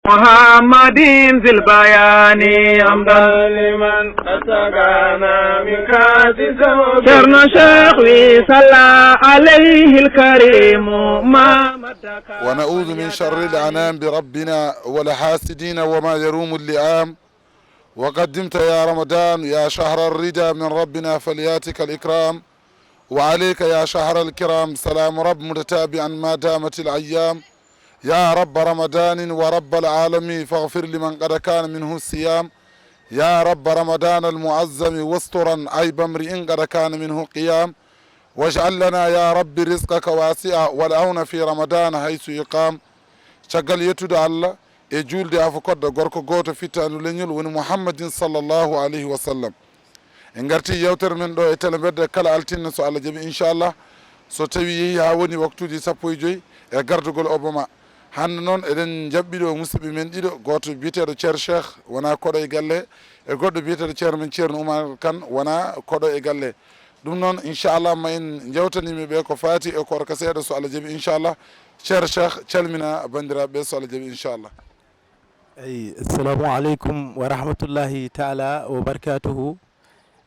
محمد ذي البيان حمدا لمن أتقانا من كاس شرنا شيخي صلى عليه الكريم ما مدك. ونعوذ من شر الأنام بربنا والحاسدين وما يروم اللئام. وقدمت يا رمضان يا شهر الردى من ربنا فلياتك الإكرام. وعليك يا شهر الكرام سلام رب متتابعا ما دامت الأيام. يا رب رمضان ورب العالمين فاغفر لمن قد كان منه الصيام. يا رب رمضان المعظم واسترا عيب امرئ قد كان منه قيام. واجعل لنا يا رب رزقك واسعا والعون في رمضان حيث يقام. caggal yettude Allah e julde afo kodda gorko goto fittanu leñol woni muhammadin sallllahu alayhi wa sallam. En garti yewtere men ɗo e télé bedde kala altinne so Allah jaaɓi inchallah so tawi yeehi ha woni waktuji 15 e gardugol obama. hande noon eɗen jaɓɓiɗo musidɓe men ɗiɗo goto biyeteɗo ceerno cheikh wona koɗo e galle e goɗɗo biyeteɗo ceerno men ceerno oumar kane wona koɗo e galle. ɗum noon inchallah ma en jewtanimi ɓe ko fati e koto kaseeɗo so Allah jaaɓi inchallah. ceerno cheikh calmina bandiraɓe so Allah jaaɓi inchallah. eyi assalamu aleykum wa rahmatullahi taala wa barakatuhu.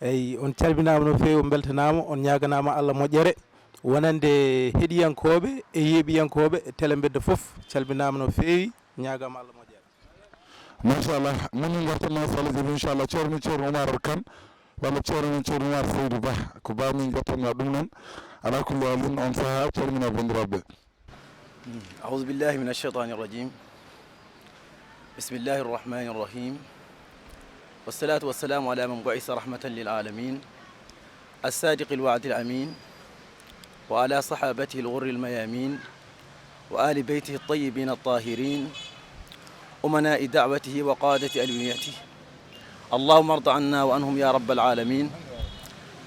eyi on calminama no fewi, on beltanama, on ñaganama Allah moƴƴere wonande heeɗiyankoɓe e yeeɓiyankoɓe télé bedde foof calminama no fewi, ñagama Allah moƴƴere. machallah min gartanma so Allah jaaɓi inchallah ceerno oumar kane walla ceerno oumar seydou ba ko bamin gartanma ɗum noon ala kulli halin on saaha calmina bandiraɓe. أعوذ بالله من الشيطان الرجيم. بسم الله الرحمن الرحيم. والصلاة والسلام على من بعث رحمة للعالمين الصادق الوعد الأمين وعلى صحابته الغر الميامين وآل بيته الطيبين الطاهرين أمناء دعوته وقادة ألويته. اللهم ارض عنا وعنهم يا رب العالمين.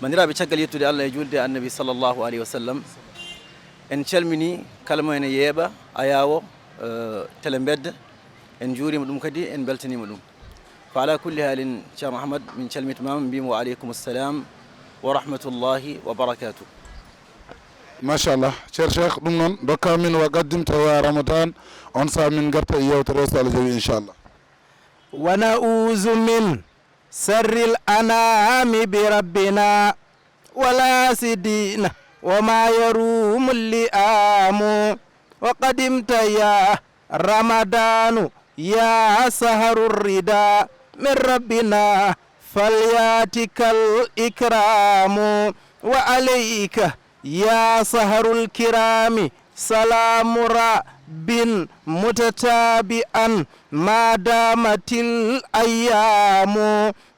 من رأى بشكل يتدى الله يجول النبي صلى الله عليه وسلم. en calmini kala mo ene yeeɓa ayawo télé bedde en juurima ɗum kadi en beltanima ɗum. fa ala kulli halin ceerno ahmad min calmitimama mbimo wa aleykum assalam wa rahmatullahi wa barakatuh. machallah ceerno cheikh ɗum noon dokka min wa qaddimta ya ramadan on saaha min garta e yewtere so Allah jaaɓi inchallah. wa nauzu min sarril anami bi rabbina wala sidina وما يروم اللئام. وقدمت يا رمضان يا سهر الردى من ربنا فلياتك الإكرام. وعليك يا سهر الكرام سلام رب متتابعا ما دامت الأيام.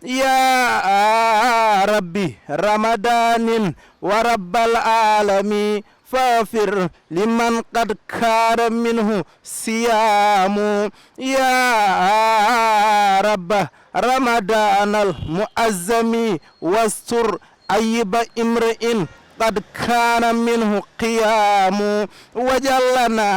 يا ربي رمضان ورب العالمين فاغفر لمن قد كان منه صيام. يا رب رمضان المعظم واستر عيب امرئ قد كان منه قيام. وجلنا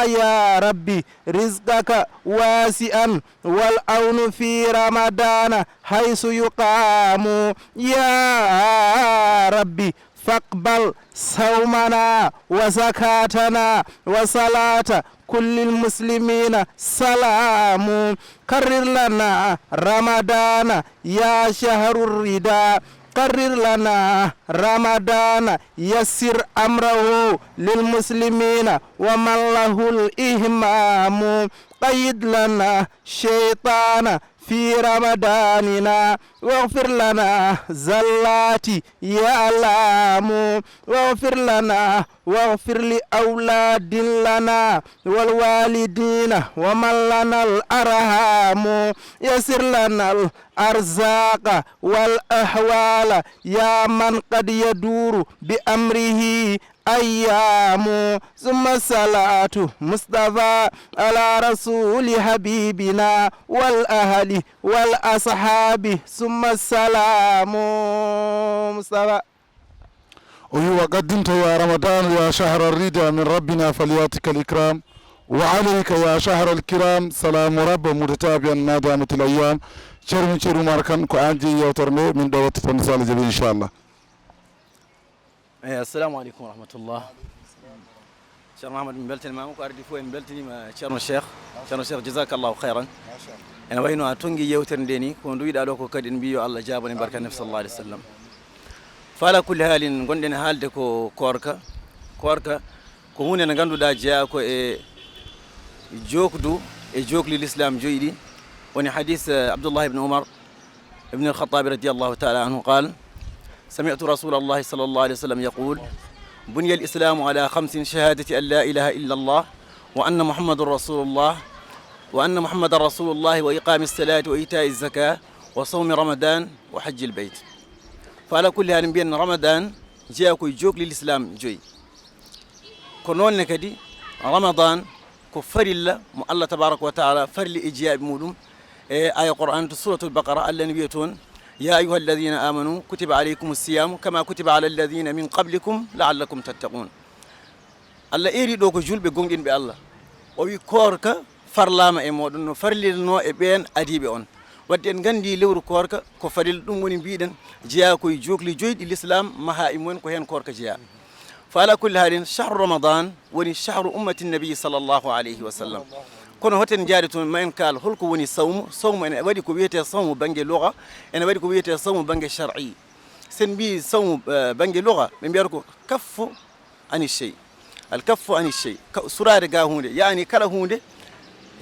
يا ربي رزقك واسعا والعون في رمضان حيث يقام. يا ربي فاقبل صومنا وزكاتنا وصلاة كل المسلمين سلام. كرر لنا رمضان يا شهر الردى قرر لنا رمضان يسر أمره للمسلمين ومن له الإهمام. قيد لنا شيطان في رمضاننا واغفر لنا زلاتي يا علام. واغفر لنا واغفر لأولاد لنا والوالدين ومن لنا الأرحام. يسر لنا الأرزاق والأحوال يا من قد يدور بأمره أيام. ثم الصلاة مصطفى على رسول حبيبنا والأهل والأصحاب ثم السلام مصطفى. وقدمت يا رمضان يا شهر الردى من ربنا فلياتك الإكرام. وعليك يا شهر الكرام سلام رب متتابعا ما دامت الأيام. ceerno Oumar Kane ko an jeeyi yewtere nde min ɗo watta tan so Allah jaaɓi inchallah. assalamu aleykum wa rahmatullah. ceerno mahamadou mi beltanimama ko ardi fof en beltanima ceerno cheikh jasakallahu khayran ene wayno a tonggui yewtere nde ni ko duwiɗa ɗo ko kadi en mbi yo Allah jabane barka nabi sallallahu alaihi wasallam fa ala kulli halin gonɗen haalde ko korka ko hunde nde ganduɗa jeeya ko e jokdu e jokli l'islam joyiɗi woni hadith abdullah ibn umar ibn al-khattab radiyallahu ta'ala anhu qala سمعت رسول الله صلى الله عليه وسلم يقول بني الإسلام على 5 شهادة أن لا إله إلا الله وأن محمد رسول الله وإقام الصلاة وإيتاء الزكاة وصوم رمضان وحج البيت فعلى كل حال بأن رمضان جاء كي جوك للإسلام جوي كنون كدي رمضان كفر الله الله تبارك وتعالى فر لإجياء مولوم آية قرآن سورة البقرة ألا نبيتون يا أيها الذين آمنوا كتب عليكم الصيام كما كتب على الذين من قبلكم لعلكم تتقون الله إيري دوكو جول بغونغين بي الله وي كوركا farlama e moɗon no farlilno e ɓen adiɓe on wadde en gandi lewru korka ko faril ɗum woni mbiɗen jeeya koye jokli joyɗi l'islam maha e mumen ko hen korka jeeya fa ala kulli halin chahru ramadan woni chahru ummati nabi sallllahu alayhi wa sallam kono hoten jaadi toon ma en kaal holko woni sawmu ene waɗi ko wiyete sawmu banggue lugha ene waɗi ko wiyete sawmu banggue shar'i sen mbi sawmu banggue lugha ɓe mbiyata ko kaffu ani chey al kaffu ani chey surade ga hunde yani kala hunde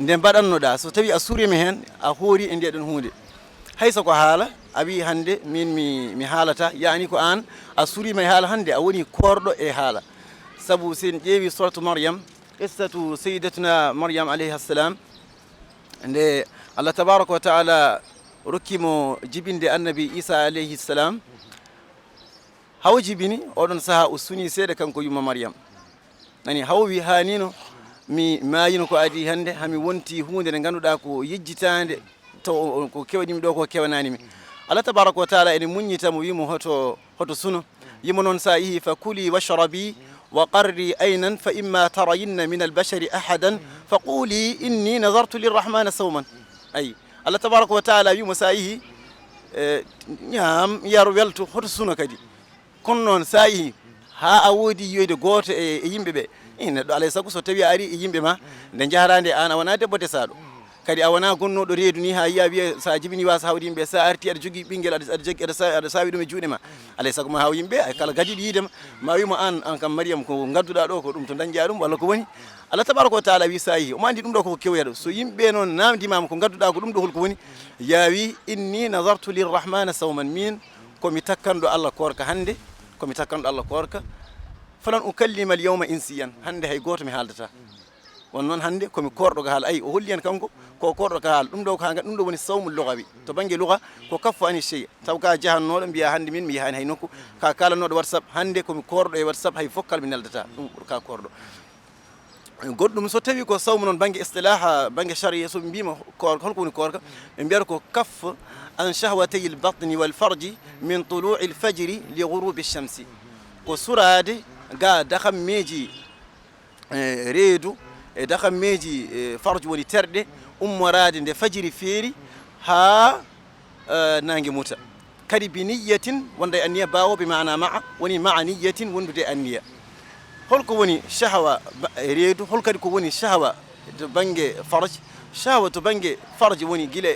nde mbaɗannoɗa so tawi a suurima hen a hoori e ndeɗon hunde hayso ko haala a wi hande min mi haalata yani ko an a suurima e haala hande a woni korɗo e haala saabu sen ƴeewi suratu maryam qissatu sayyidatuna maryam alayhi assalam nde allah tabaraka wa taala rokkimo jibinde annabi isa alayhi salam haw jibini oɗon saaha o suni seeɗa kanko yumma maryam nani haw wi hanino mi mayino ko adi hande hami wonti hunde nde ganduɗa ko yejjitande taw ko kewaɗimi ɗo ko kewananimi allah tabaraka wa taala ene muññitamo wimo hoto suno yimo noon sa yeehi fa kuli washrabi wa qarri aynan fa imma tarayinna min albashari ahadan fa quli inni nadartu lirrahmana sawman ayi allah tabaraka wa taala wimo sa yeehi ñaam yaro welto hoto suno kadi kono noon sa yeehi ha a woodi yiyoyde goto e yimɓeɓe neɗɗo alay saago so tawi a ari e yimɓe ma nde jaharande an a wona debbo desaɗo kadi a wona gonnoɗo reedu ni ha yiya wiya sa jibini wasa hawde yimɓe sa arti aɗa jogui ɓinguel aɗa sawi ɗum e juuɗe ma alay saago ma haw yimɓe ay kala gadiɗo yiidema ma wima an kam mariame ko gadduɗa ɗo ko ɗum to dañƴa ɗum walla ko woni allah tabaraka wa taala wi sa yeehi omo andi ɗum ɗo koko kewyaɗo so yimɓe noon namdimama ko gadduɗa ko ɗum ɗo holko woni yawi inni nadartu lirrahmana sawman min komi takkanɗo allah korka hande komi takkanɗo allah korka falan ukallima al yawma insiyan hande hay goto mi haaldata won noon hande komi korɗo ko haala ayi o holli en kanko ko korɗo ko haala ɗum ɗo ko ha ɗum ɗo woni sawmu lugawi to banggue lugha ko kaffu ani chey taw ka jahannoɗo mbiya hande min mi yahani hay nokku ka kalannoɗo whatsapp hande komi korɗo e whatsapp hay fof kala mi neldata ɗum ka korɗo goɗɗum so tawi ko sawmu noon banggue istilah banggue charia so mbima korka holko woni korka ɓe mbiyata ko kaffe an shahwatay l batni wal farji min tulu'i l fajri li ghurubi shamsi ko surade ga dakammeji reedu e dakammeji farju woni terɗe ummorade nde fajiri feeri ha nangue muta kadi bi niyatin wonda e anniya bawoɓe mana maa woni maa niyatin wondude anniya holko woni shahwa reedu hol kadi ko woni shahwa to banggue farj shahwa to banggue farj woni guila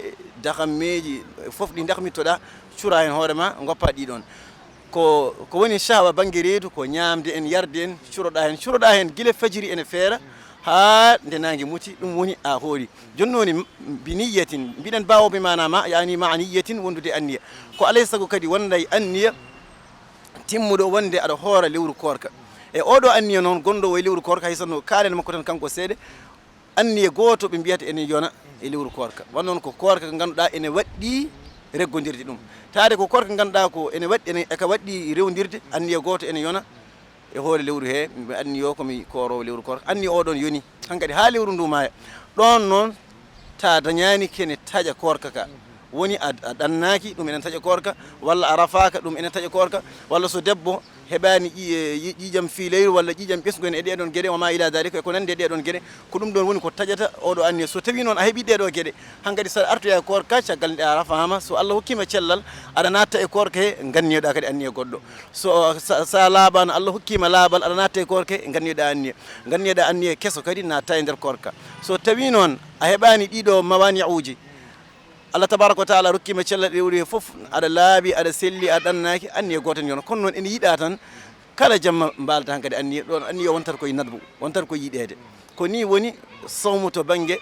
dakammeji foof ɗi dakmittoɗa cura hen hoorema goppa ɗiɗon ko woni shahwa banggue reedu ko ñamde en yarde en curoɗa hen guila fajiri ene feera ha nde nangue muti ɗum woni a hoori joni woni bi niyatin mbiɗen bawoɓe manama yani ma niyatin wondude anniya ko alay saago kadi wonda e anniya timmuɗo wonde aɗa hoora lewru korka e oɗo anniya noon gonɗo e lewru korka hay sanno kaalen makko tan kanko seeɗa anniya goto ɓe mbiyata ene yona e lewru korka won noon ko korka ko ganduɗa ene waɗɗi reggodirde ɗum taade ko korka ganduɗa ko ene waɗɗi eka waɗɗi rewdirde anniya goto ene yona e hoore lewru he mi anni yo komi korowo lewru korka anni oɗon yoni hankadi ha lewru ndu maya ɗon noon ta dañani kene taƴa korka ka woni a ɗannaki ɗum enen taƴa korka walla a rafaka ɗum enen taƴa korka walla so debbo heɓani ƴiƴam fiileyru walla ƴiƴam ɓesgu en e ɗeɗon gueɗe wama ila dalika ko nande ɗeɗon gueɗe ko ɗum ɗon woni ko taƴata oɗo anniya so tawi noon a heeɓi ɗeɗo gueɗe hankkadi saɗa artoya e korka caggal nde a rafama so Allah hokkima cellal aɗa natta e korka he ganniyoɗa kadi anniya goɗɗo so sa laaɓano Allah hokkima laaɓal aɗa natta e korka he ganniyoɗa anniya kesso kadi natta e nder korka so tawi noon a heɓani ɗiɗo mawani uji Allah tabaraka wa taala rokkima cellal ɗe wuri fof aɗa laaɓi aɗa selli aɗa ɗannaki anniya goten yon kono noon ene yiiɗa tan kala jamma mbalata han kadi anniya ɗon anniya wontata koye nadbu wontata ko yiiɗede ko ni woni sawmu to banggue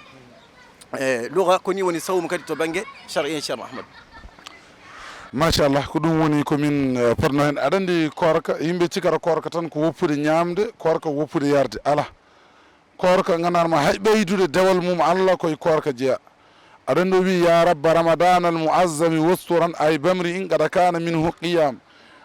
luga ko ni woni sawmu kadi to banggue charia cheikh Ahmad machallah ko ɗum woni komin potno hen aɗa andi korka yimɓe cikata korka tan ko woppude ñamde korka woppude yarde ala korka gandanma hay ɓeydude dewal mum Allah koye korka jeeya aɗa ndo wi ya rabba ramadan al muazzami wosturan ay bamri in qad kana minhu qiyam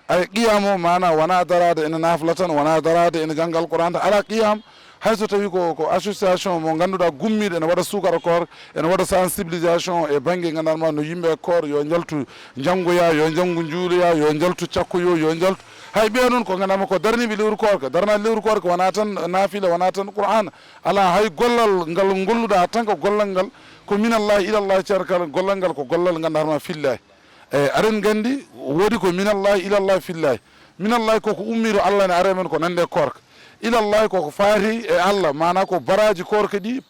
ay qiyam o mana wona darade ene nafla tan wona darade ene janggal qur'an tan ala qiyam hayso tawi ko association mo ganduɗa gummiɗo ene waɗa sukara koor ene waɗa sensibilisation e banggue gandanma no yimɓe koor yo jaltu janggoya yo janggu juuloya yo jaltu cakkoyo yo jaltu hay ɓe noon ko gandanma ko darniɓe lewru korka darnade lewru korka wona tan nafila wona tan qur'an ala hay gollal ngal golluɗa tan ko gollal ngal ko minallahi ilallahi ceerkal gollal ngal ko gollal gandanma fillahi eyyi aɗen gandi woodi ko minallahi ilallahi fillahi minallahi koko ummiɗo Allah ne are men ko nande korka ilallahi koko faati e Allah mana ko baraji korka ɗi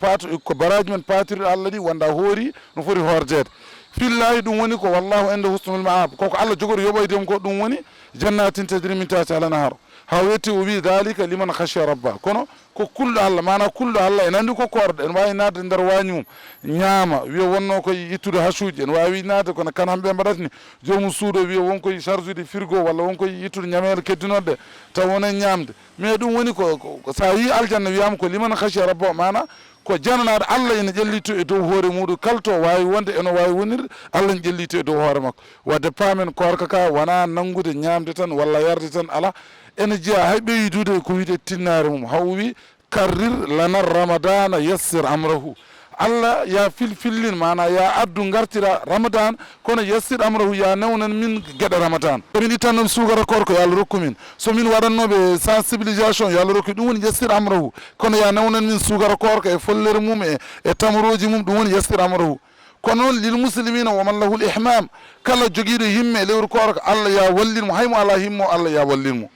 ko baraji men patirɗo Allah ɗi wonda hoori no foti hordede fillahi ɗum woni ko wallahu inde husnul maab koko Allah jogori yoɓoydem ko ɗum woni jannatin tajri min tahti al anhar ha wetti o wi dalika liman khashiya rabba kono ko kulɗo Allah mana kulɗo Allah en andi ko korɗo en wawi nadde nder wañi mum ñaama wiya wonno koye ittude hasuji en wawi nadde kono kan hamɓe mbaɗata ni jomum suudo wiya wonkoye charge ude frigo walla wonkoye ittude ñamele keddinoɗe taw wonen ñamde mais ɗum woni ko sa yi aljanna wiyama ko liman khashiya rabba mana ko jananade Allah ene ƴellito e dow hoore muɗum kalto wawi wonde eno wawi wonirde Allah ne ƴellito e dow hoore makko wadde paamen korka ka wona nangude ñamde tan walla yarde tan ala ene jeeya hay ɓeydude ko wiide tinnare mum haw wi karrir lana ramadana yassir amrahu Allah ya fillin mana ya addu gartira ramadan kono yassir amrahu ya newnan min gueɗe ramadan somin ittannoɓe sugara korko yo Allah rokku min somin waɗannoɓe sensibilisation yo Allah rokku ɗum woni yassir amrahu kono ya newnan min sugara korko e follere mum e tamaroji mum ɗum woni yassir amrahu kono noon lil muslimina waman lahu l ihmam kala joguiɗo himme e lewru korko Allah ya wallinmo haymo ala himmo Allah ya wallinmo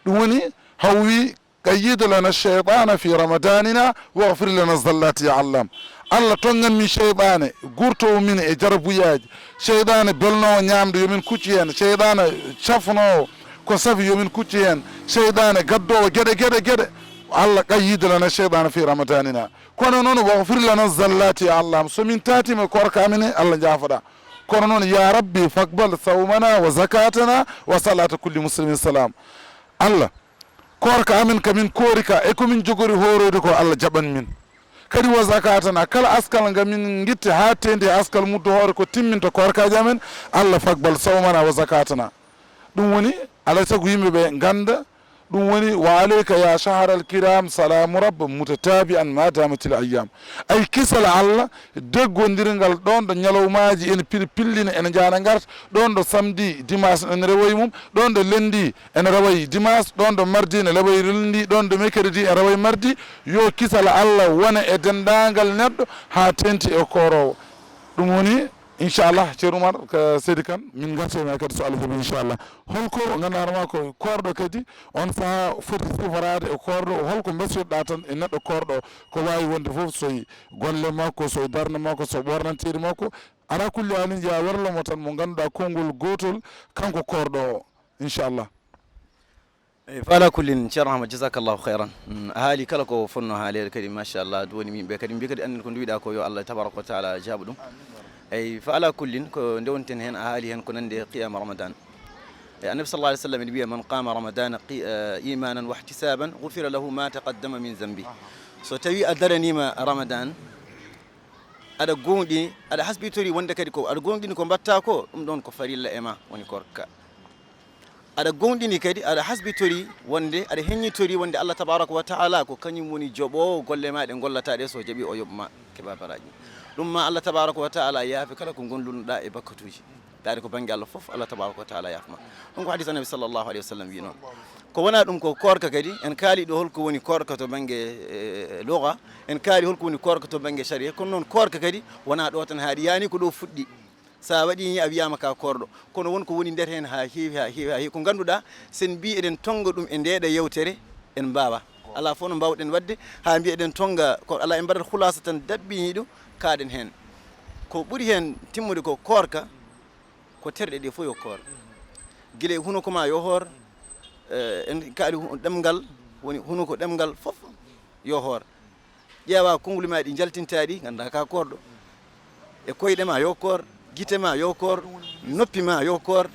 ɗum woni haw wi قيد لنا الشيطان في رمضاننا واغفر لنا الزلات يا علام الله تونغن من شيطان غورتو من جربو ياج شيطان بلنو نيامدو يومين كوتيين شيطان شافنو كو سافي يومين كوتيين شيطان غدو غده الله قيد لنا الشيطان في رمضاننا كون نون واغفر لنا الزلات يا علام سومين تاتي مي كوركا امني الله جافدا كون نون يا ربي فاقبل صومنا وزكاتنا وصلاه كل مسلم سلام الله korka amin kamin korika e komin jogori horode ko Allah jaɓan min kadi wo zakatana kala askal gamin guitte ha tende askal muddo hoore ko timminta korkaji amen Allah fagbal sawmana wo zakatana ɗum woni alay sago yimɓeɓe ganda ɗum woni wa aleyka ya shahar al kiram salamu rabba mutatabi an ma damatil ayyam ay kisal Allah deggodirgal ɗon ɗo ñalawmaji ene pillina ene jana garta ɗon ɗo samedi dimanche ene rewoye mum ɗon ɗo lendi ene rewoye dimanche ɗon ɗo mardi ne rewoye lendi ɗon ɗo mercredi ene rewoye mardi yo kisal Allah wona e dendagal neɗɗo ha tenti e korowo ɗum woni inchallah ceerno Oumar ko Seydi Kane min gartema kadi so Allah jaɓi inchallah holko gandanma ko korɗo kadi on saaha foti siforade e korɗo holko mbasiyoɗa tan e neɗɗo korɗo ko wawi wonde foof soye golle makko soye darde makko so ɓornantiri makko ala kulli alin jeeya werlomo tan mo ganduɗa konngol gotol kanko korɗo o inchallah fala kullin ceerno Ahmad jasakallahu khairan a haali kala ko fonno haalede kadi machallah woni yimɓe kadi mbi kadi anden ko duwiɗa ko yo Allah tabaraka wa taala jaaɓa ɗum اي فعلى كل دونتن هنا اهالي هن كنن قيام رمضان النبي صلى الله عليه وسلم يقول من قام رمضان ايمانا واحتسابا غفر له ما تقدم من ذنبه سو توي ادرني ما رمضان ada gondi ada hasbitori wonde kadi ko ada gondini ko batta ko dum don ko farilla ema woni korka ada gondini kadi ada hasbitori wonde ada hennitori wonde Allah tabaaraka wa ta'ala ko kanyum woni jobo golle ma de gollata de so jabi o yobma ke babaraji ɗum ma Allah tabaraka wa taala yaafi kala ko gondunoɗa e bakkatuji taade ko banggue Allah fof Allah tabaraka wa taala yafma ɗum ko hadis annabi sallllahu alayhi wa sallam wi noon ko wona ɗum ko korka kadi en kaali ɗo holko woni korka to banggue lugha en kaali holko woni korka to banggue sharia kono noon korka kadi wona ɗo tan haaɗi yani ko ɗo fuɗɗi sa waɗi ni a wiyama ka korɗo kono wonko woni nder hen ha heewi ha heewi ha heewi ko ganduɗa sen mbi eɗen tonga ɗum e ndeɗa yewtere en mbawa ala fof no mbawɗen wadde ha mbiyeɗen tonga ko ala en mbaɗat hulasa tan daɓɓiniɗo kaɗen hen ko ɓuuri hen timmude ko korka ko terɗe ɗe fof yo koor guila hunuko ma yo hoor en kaali ɗemgal woni hunuko ɗemgal fof yo hoor ƴeewa konnguli ma ɗi jaltintaɗi ganda ka korɗo e koyɗe ma yo koor guite ma yo koor noppi ma yo koor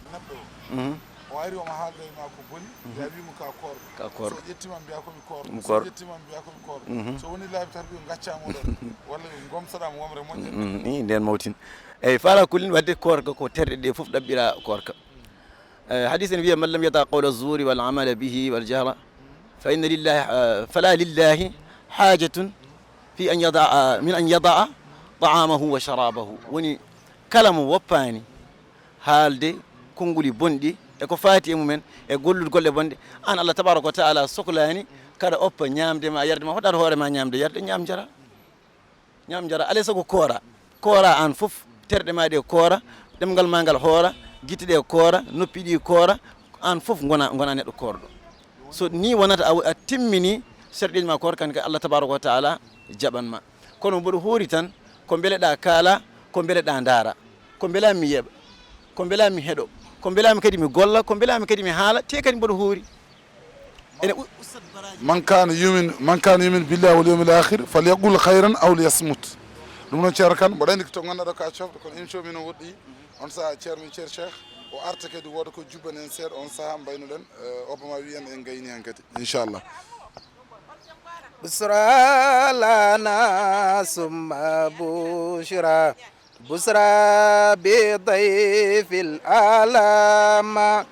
o ari omo haalda e ma ko boni ya wimo ka korɗo ka korɗo so ƴettima mbiya komi korɗo korɗo. so ƴettima mbiya komi korɗo so woni laabi tar ɓe gaccamo ɗon walla gomsaɗama womre moƴƴe ni nden mawtin eyyi fala kullin wadde korka ko terɗe ɗe fof ɗaɓɓira korka hadis en wiya man lam yada qawla zuri wal amala bihi wal jahra fa inna lillahi fala lillahi hajatun fi an yadaa min an yadaa ta'amahu wa sharabahu woni kala mo woppani haalde konnguli bonɗi e ko faati e mumen e gollude golle bonɗe an Allah tabaraka wa taala sohlani kada oppa ñamde ma yarde ma hoɗata hoore ma ñamde yarde ñam jara alay sago koora an fof terɗe ma ɗe koora ɗemgal ma ngal hoora guite ɗe koora noppi ɗi koora an fof gona neɗɗo korɗo so ni wonata a timmini serɗeji ma koor kan ka Allah tabaraka wa taala jaɓanma kono mboɗo hoori tan ko beeleɗa kaala ko beeleɗa daara ko beelami mi yeeɓa ko beelami mi heeɗo ko beelami kadi mi golla ko beelami kadi mi haala te kadi mboɗo hoori ene man kana yumin billahi wal yawmil akhir falyaqul khayran aw liyasmut ɗum noon ceerno kane mboɗo andi to ganduɗa ka cofde kono émission min o woɗɗi on saaha ceerno min ceer cheikh o arta kadi wooda ko jubban en seeɗa on saaha mbaynoɗen obama wiyen en gayni hen kadi inchallah بسرى لنا ثم بشرى بسرى بضيف العالم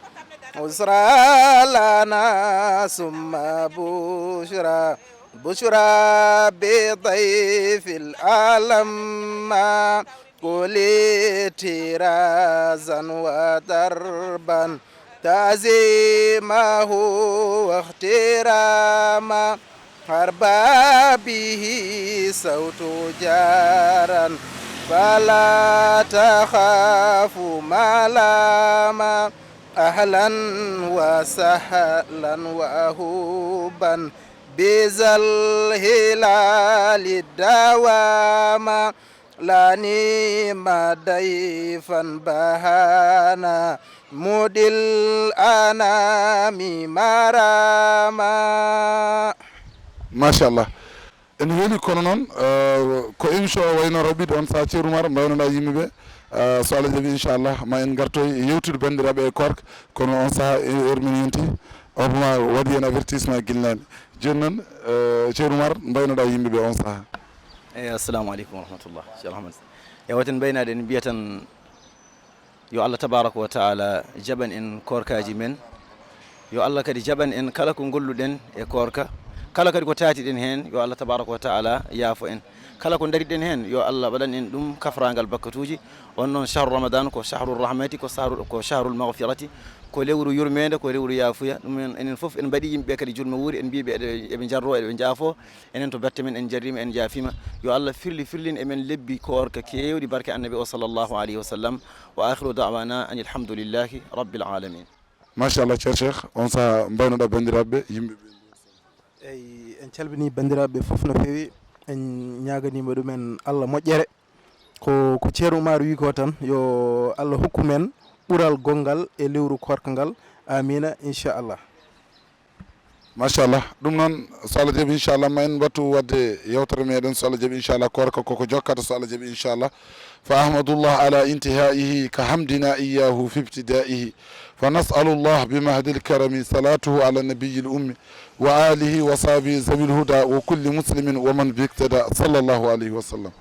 بسرى لنا ثم بشرى بشرى بضيف العالم قولي ترازا ودربا تعزيمه واحتراما حربا به صوت جارا فلا تخاف ملاما أهلا وسهلا وأهوبا بذا الهلال الدوام لا نيم ضيفا بهانا مدل الأنام مراما machallah en weeli kono noon ko émission o wayno roɓide on saha ceerno Oumar mbawnoɗa yimɓeɓe so Allah jaaɓi inchallah ma en gartoy yewtude bandiraɓe e korka kono on saaha heure min yonti obama waɗi hen avertissement guilnaɓe joni noon ceerno Oumar mbawnoɗa yimɓeɓe on saaha eyyi assalamu aleykum wa rahmatullah ceerno Ahmad ewaten mbaynade en mbiya tan yo Allah tabaraka wa taala jaɓan en korkaji men yo Allah kadi jaɓan en kala ko golluɗen e korka kala kadi ko taatiɗen heen yo Allah tabaraka wa taala yaafo en kala ko dariɗen heen yo Allah waɗan en ɗum kafrangal bakkatuji on noon chahru ramadan ko chahru rahmati ko chahrul maghfirati ko lewru yurmede ko lewru yaafuya ɗum enen fof en mbaɗi yimɓeɓe kadi julma wuuri en mbiɓe eɓe jarro eɓe jaafo enen to batte men en jarrima en jaafima yo Allah firlin emen lebbi korka kewɗi barke annabi o sallllahu alayhi wa sallam wa akhiru dawana an alhamdulillahi rabbil alamin machallah ceer cheikh on saaha mbawnoɗa bandiraɓeɓe yimɓeɓe eyyi en calmini bandiraɓe fof no feewi en ñaganima ɗumen Allah moƴƴere ko ceerno Oumar wi ko tan yo Allah hokku men ɓuural gongal e lewru korka ngal amina inchallah machallah ɗum noon so Allah jaaɓi inchallah ma en wattu wadde yewtere meɗen so Allah jaaɓi inchallah korka koko jokkata so Allah jaaɓi inchallah fa ahmadullah ala intihaihi ka hamdina iyahu fi ibtidaihi fa nasalullah bimahdi lkarami salatuhu ala nabiyi l ummi wa alihi wa sahbihi zawi lhuda wa kulli muslimin wa man biktada sallllahu alayhi wa sallam